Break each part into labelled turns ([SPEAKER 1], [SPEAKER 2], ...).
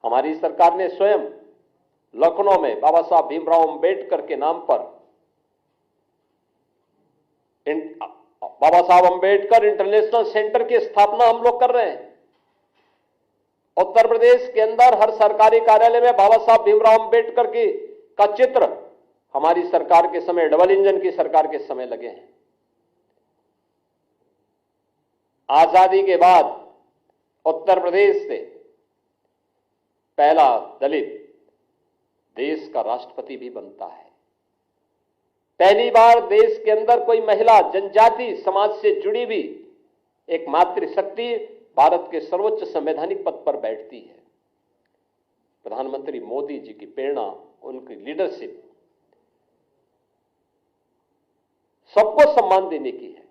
[SPEAKER 1] हमारी सरकार ने स्वयं लखनऊ में बाबा साहब भीमराव अंबेडकर के नाम पर बाबा साहब अंबेडकर इंटरनेशनल सेंटर की स्थापना हम लोग कर रहे हैं। उत्तर प्रदेश के अंदर हर सरकारी कार्यालय में बाबा साहब भीमराव अंबेडकर का चित्र हमारी सरकार के समय, डबल इंजन की सरकार के समय लगे हैं। आजादी के बाद उत्तर प्रदेश से पहला दलित देश का राष्ट्रपति भी बनता है। पहली बार देश के अंदर कोई महिला जनजाति समाज से जुड़ी भी एक मातृशक्ति भारत के सर्वोच्च संवैधानिक पद पर बैठती है। प्रधानमंत्री मोदी जी की प्रेरणा, उनकी लीडरशिप सबको सम्मान देने की है।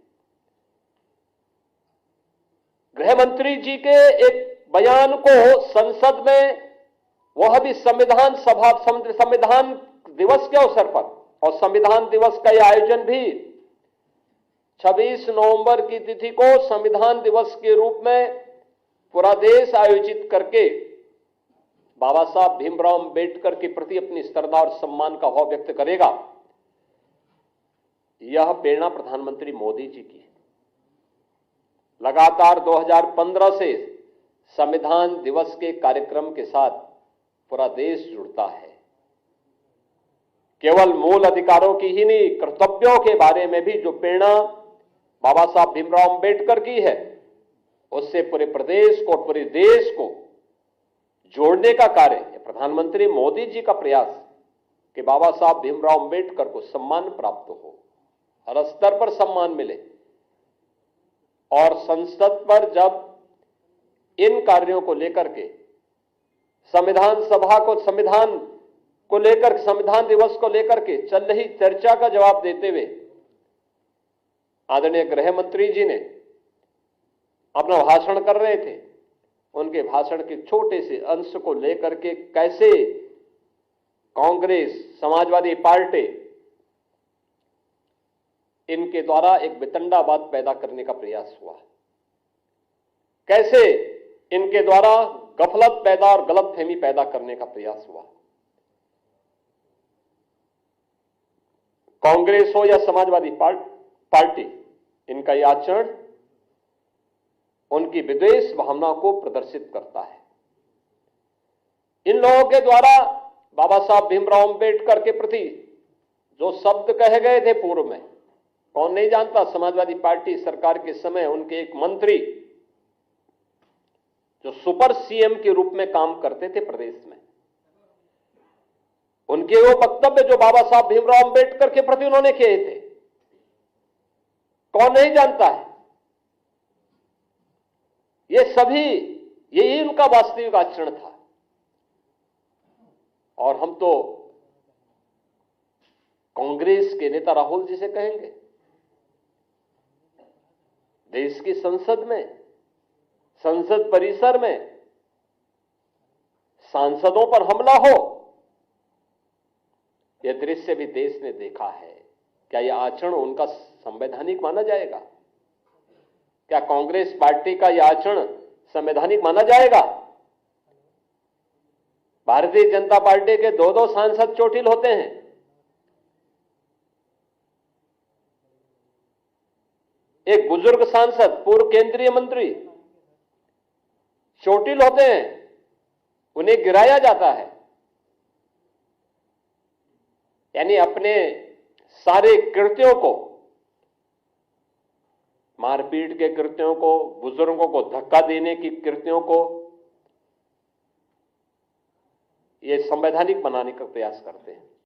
[SPEAKER 1] गृह मंत्री जी के एक बयान को संसद में, वह भी संविधान दिवस के अवसर पर, और संविधान दिवस का यह आयोजन भी 26 नवंबर की तिथि को संविधान दिवस के रूप में पूरा देश आयोजित करके बाबा साहब भीमराव अंबेडकर के प्रति अपनी श्रद्धा और सम्मान का भाव व्यक्त करेगा। यह प्रेरणा प्रधानमंत्री मोदी जी की है। लगातार 2015 से संविधान दिवस के कार्यक्रम के साथ पूरा देश जुड़ता है। केवल मूल अधिकारों की ही नहीं, कर्तव्यों के बारे में भी जो प्रेरणा बाबा साहब भीमराव अंबेडकर की है, उससे पूरे प्रदेश को, पूरे देश को जोड़ने का कार्य प्रधानमंत्री मोदी जी का प्रयास कि बाबा साहब भीमराव अंबेडकर को सम्मान प्राप्त हो, हर स्तर पर सम्मान मिले। और संसद पर जब इन कार्यों को लेकर के संविधान सभा को, संविधान दिवस को लेकर के चल रही चर्चा का जवाब देते हुए आदरणीय गृह मंत्री जी ने अपना भाषण कर रहे थे। उनके भाषण के छोटे से अंश को लेकर के कैसे कांग्रेस, समाजवादी पार्टी इनके द्वारा एक वितंडावाद पैदा करने का प्रयास हुआ, कैसे इनके द्वारा गफलत पैदा और गलतफहमी पैदा करने का प्रयास हुआ। कांग्रेस हो या समाजवादी पार्टी, इनका यह आचरण उनकी विद्वेष भावना को प्रदर्शित करता है। इन लोगों के द्वारा बाबा साहब भीमराव अंबेडकर के प्रति जो शब्द कहे गए थे पूर्व में, कौन नहीं जानता। समाजवादी पार्टी सरकार के समय उनके एक मंत्री जो सुपर सीएम के रूप में काम करते थे प्रदेश में, उनके वो वक्तव्य जो बाबा साहब भीमराव अंबेडकर के प्रति उन्होंने किए थे, कौन नहीं जानता है। ये सभी, यही उनका वास्तविक आचरण था। और हम तो कांग्रेस के नेता राहुल जी से कहेंगे, देश की संसद में, संसद परिसर में सांसदों पर हमला हो, यह दृश्य भी देश ने देखा है। क्या यह आचरण उनका संवैधानिक माना जाएगा? क्या कांग्रेस पार्टी का यह आचरण संवैधानिक माना जाएगा? भारतीय जनता पार्टी के दो सांसद चोटिल होते हैं। एक बुजुर्ग सांसद, पूर्व केंद्रीय मंत्री चोटिल होते हैं, उन्हें गिराया जाता है। यानी अपने सारे कृत्यों को, मारपीट के कृत्यों को, बुजुर्गों को धक्का देने की कृत्यों को ये संवैधानिक बनाने का प्रयास करते हैं।